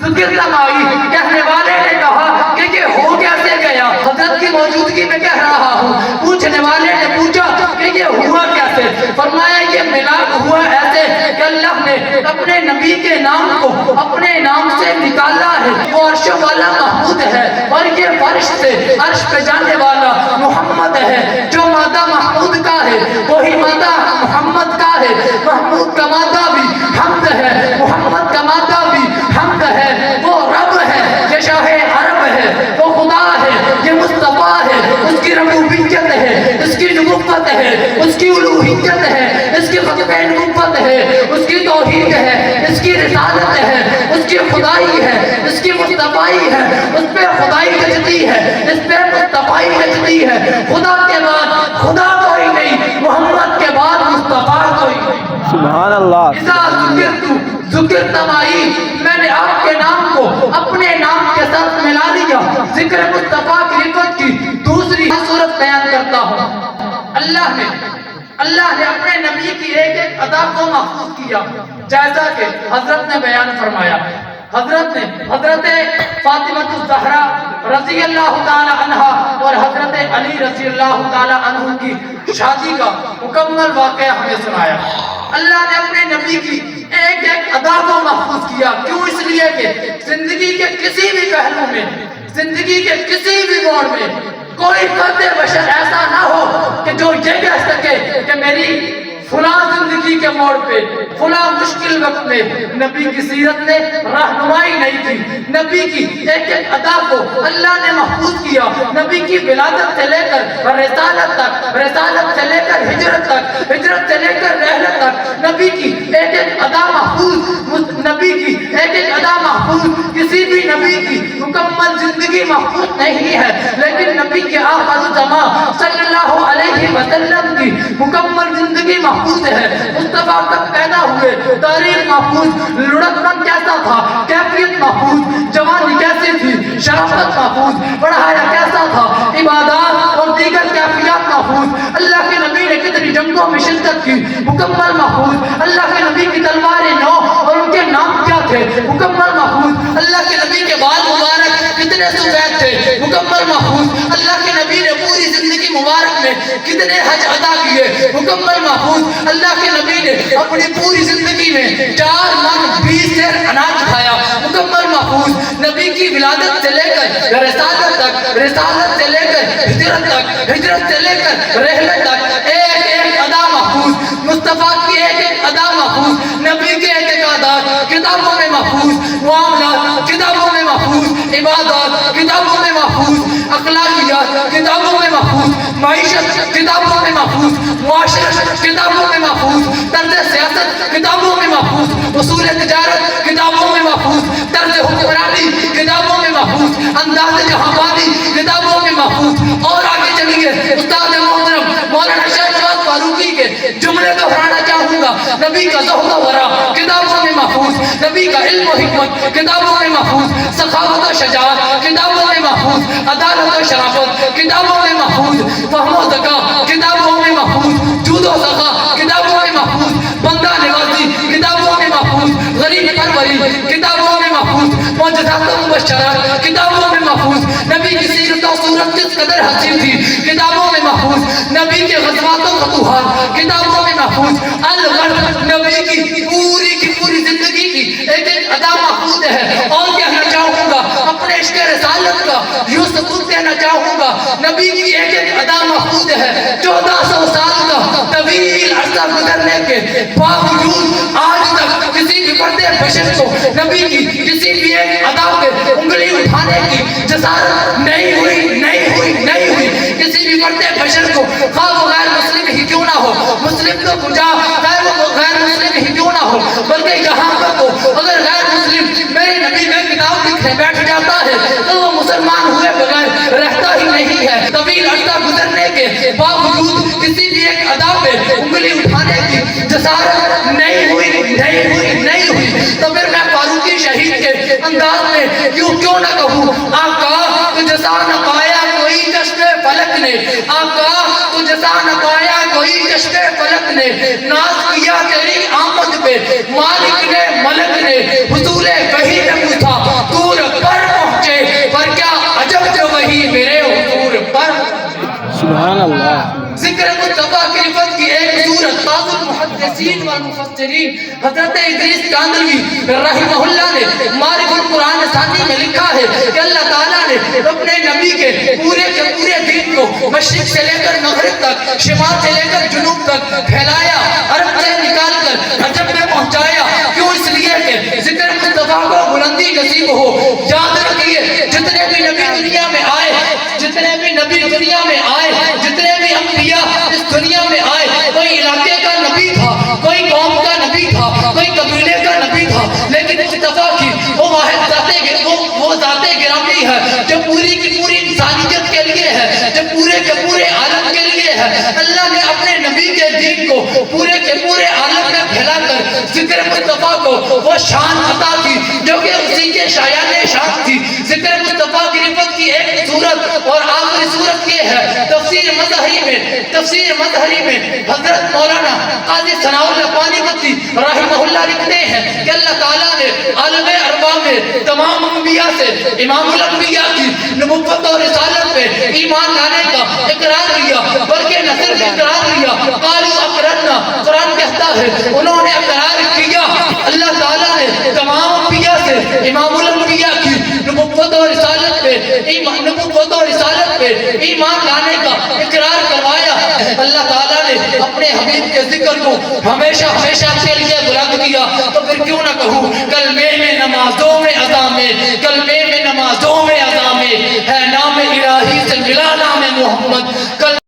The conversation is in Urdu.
ذکر تمائی کہنے والے نے کہا کہ یہ ہو کیسے گیا؟ حضرت کی موجودگی میں کہہ رہا ہوں۔ پوچھنے والے نے پوچھا کہ یہ ہوا کیسے؟ فرمایا یہ ملاپ ہوا ایسے کہ اللہ نے اپنے نبی کے نام کو اپنے نام سے نکالا ہے۔ وہ عرش والا محمود ہے اور یہ فرش سے عرش پہ جانے والا محمد ہے۔ جو مادہ محمود کا ہے وہی مادہ محمد کا ہے۔ محمود کا مادہ بھی حمد ہے، محمد کا مادہ بھی حمد ہے۔ وہ رب ہے، یہ شاہ عرب ہے، وہ خدا ہے، یہ مصطفیٰ ہے۔ اس کی ربوبیت ہے، اس کی نبوت ہے، اس کی الوہیت ہے، اس کی ختم نبوت ہے، اس کی توحید ہے، اس کی رسالت ہے، اس کی خدائی ہے، اس کی مصطفائی ہے، اس پہ خدائی گجتی ہے، اس پہ مصطفائی گجتی ہے۔ خدا کے بعد خدا کوئی نہیں، محمد کے بعد مصطفیٰ کوئی نہیں۔ سبحان اللہ۔ اذا ذکر تمائی، میں نے آپ کے نام کو اپنے نام کے ساتھ ملا لیا۔ ذکر مصطفیٰ کی رفت کی دوسری صورت بیان کرتا ہوں۔ اللہ نے اپنے نبی کی ایک ایک ادا کو محفوظ کیا، جیسا کہ حضرت نے بیان فرمایا۔ حضرت فاطمہ الزہرا رضی اللہ تعالی عنہا اور حضرت علی رضی اللہ تعالی عنہ کی شادی کا مکمل واقعہ ہمیں سنایا۔ اللہ نے اپنے نبی کی ایک ایک ادا کو محفوظ کیا۔ کیوں؟ اس لیے کہ زندگی کے کسی بھی پہلو میں، زندگی کے کسی بھی موڑ میں کوئی فرد بشر ایسا نہ ہو کہ جو یہ کہہ سکے کہ میری فلاں زندگی کے موڑ پہ فلاں مشکل وقت میں نبی کی سیرت نے رہنمائی نہیں کی۔ نبی کی ایک ایک ادا کو اللہ نے محفوظ کیا۔ نبی کی ولادت سے لے کر رسالت تک، رسالت سے لے کر ہجرت تک، ہجرت سے لے کر رحلت تک نبی کی ایک ایک ادا محفوظ، نبی کی ایک ایک ادا محفوظ۔ کسی بھی نبی کی مکمل زندگی محفوظ نہیں ہے، لیکن نبی کے آخر الزمان صلی اللہ علیہ وسلم کی مکمل زندگی محفوظ ہے۔ مصطفیٰ کب پیدا ہوئے، تاریخ محفوظ، لڑکپن کیسا تھا، کیفیت محفوظ، جوانی کیسی تھی، شرافت محفوظ، پڑھایا کیسا تھا، عبادات اور دیگر کیفیات محفوظ۔ اللہ کے نبی نے کتنی جنگوں میں شرکت کی، مکمل محفوظ۔ اللہ کے نبی کی تلواریں نو اور ان کے نام کیا تھے، مکمل محفوظ۔ اللہ کے نبی کے بال مبارک کتنے سفید تھے، مکمل محفوظ۔ اللہ کے نبی نے پوری زندگی مبارک میں کتنے حج ادا کیے، مکمل محفوظ۔ اللہ کے نبی نے اپنی پوری زندگی میں 4 من 20 سیر اناج کھایا، مکمل محفوظ۔ نبی کی ولادت سے لے کر رسالت تک، رسالت سے لے کر ہجرت تک، ہجرت سے لے کر رحلت تک ایک ایک ادا محفوظ۔ مصطفیٰ کی ایک ایک ادا محفوظ، نبی کے ایک ایک عادات کتابوں میں محفوظ، معاملات کتابوں میں محفوظ، عبادات کتابوں میں محفوظ، اخلاقیات کتابوں میں محفوظ، معیشت کتابوں میں محفوظ، معاشرت کتابوں میں محفوظ، طرز سیاست کتابوں میں محفوظ، اصول تجارت کتابوں میں محفوظ، طرز حکمرانی کتابوں میں محفوظ، انداز جہانبازی کتابوں میں محفوظ۔ اور آگے چلیے، استاد محترم مولانا شاہ نواز فاروقی کے جملے دہرانا چاہوں گا۔ نبی کا زہد و ورع کتابوں میں محفوظ، نبی کا علم و حکمت کتابوں میں محفوظ، سخاوت و شجاعت کتابوں میں محفوظ، عدالت و شرافت کتابوں میں محفوظ، فہم و ذکا کتابوں میں محفوظ، جود و سخا کتابوں میں محفوظ، بندہ نوازی کتابوں میں محفوظ، غریب پروری کتابوں میں محفوظ، معجزات و مبشرات کتابوں میں محفوظ۔ نبی کی سیرت و صورت کس قدر حسین تھی، کتابوں میں محفوظ۔ نبی کے غزوات و فتوحات کتابوں میں محفوظ۔ الغرض نبی کی پوری زندگی کی ایک ایک ادا محفوظ ہے۔ اور کہنا چاہوں گا اپنے عشق رسالت کا یوں ثبوت دینا چاہوں گا، نبی کی ایک ایک ادا محفوظ ہے۔ 1400 سال کا طویل عرصہ گزرنے کے باوجود آج تک کسی بھی فرد بشر کو نبی کی کسی بھی ایک ادا پہ انگلی اٹھانے کی جسارت نہیں ہوئی۔ کسی بھی فرد بشر کو خواہ وہ غیر مسلم ہی کیوں نہ ہو، مسلم تو کجا وہ غیر مسلم ہی کیوں نہ ہو، بلکہ یہاں پر تو اگر غیر مسلم میرے نبی میں کتاب لکھنے بیٹھ جاتا ہے تو وہ مسلمان ہوئے بغیر رہتا ہی نہیں ہے۔ طویل عرصہ گزرنے کے باوجود کسی بھی ایک ادا پہ انگلی اٹھانے کی جسارت نہیں ہوئی۔ تو پھر میں فاروقی شہید کے انداز میں یوں کیوں نہ کہوں، آقا تجھسا نہ پایا کوئی کشف فلک نے، آقا تجھسا نہ پایا کوئی کشف فلک نے، ناز کیا تیری آمد پہ مالک نے ملک نے، حصول وحی میں پوچھا محدثین والمفسرین حضرت ادریس کاندلوی رحمہ اللہ نے معرف القرآن ثانی میں لکھا ہے کہ اللہ تعالیٰ نے اپنے نبی کے پورے دین کو مشرق سے لے کر مغرب تک، شمال سے لے کر جنوب تک پھیلایا، عرب سے نکال کر عجم میں پہنچایا. کیوں؟ اس لیے کہ ذکر مصطفیٰ کو بلندی نصیب ہو. یاد رکھیے جتنے بھی نبی دنیا میں آئے، جتنے بھی نبی دنیا میں آئے، جتنے بھی انبیاء اس دنیا میں آئے، کوئی علاقے کا نبی تھا، کوئی قوم کا نبی تھا، کوئی قبیلے کا نبی تھا، لیکن مصطفیٰ کی وہ واحد ذات گرامی ہے جو پوری کی پوری انسانیت کے لیے ہے، جو پورے کے پورے عالم کے لیے ہے. اللہ نے اپنے نبی کے دین کو پورے کے پورے عالم میں پھیلا کر ذکر مصطفیٰ کو وہ شان عطا کی جو کہ اسی کے شایان شان تھی. ذکر مصطفیٰ کی رفت کی ایک صورت اور آخری صورت یہ ہے تفسیر مظہری میں حضرت مولانا قاضی ثناء اللہ پانی پتی رحمہ اللہ لکھتے ہیں کہ اللہ تعالیٰ نے عالم ارواح میں تمام انبیاء سے امام الانبیاء کی نبوت اور رسالت پہ ایمان لانے کا اقرار لیا، بلکہ نہ صرف اقرار لیا، قالوا اقررنا، قرآن کہتا ہے انہوں نے اقرار کیا. اللہ تعالیٰ نے تمام انبیاء سے امام الانبیاء کی نبوت اور رسالت پہ ایمان لانے کا اقرار کروایا. اللہ تعالیٰ نے اپنے حبیب کے ذکر کو ہمیشہ کے لیے بلند کیا. تو پھر کیوں نہ کہوں کلمے میں نمازوں میں اذان میں، کلمے میں نمازوں میں اذان میں ہے نام الہی سے ملا نام محمد.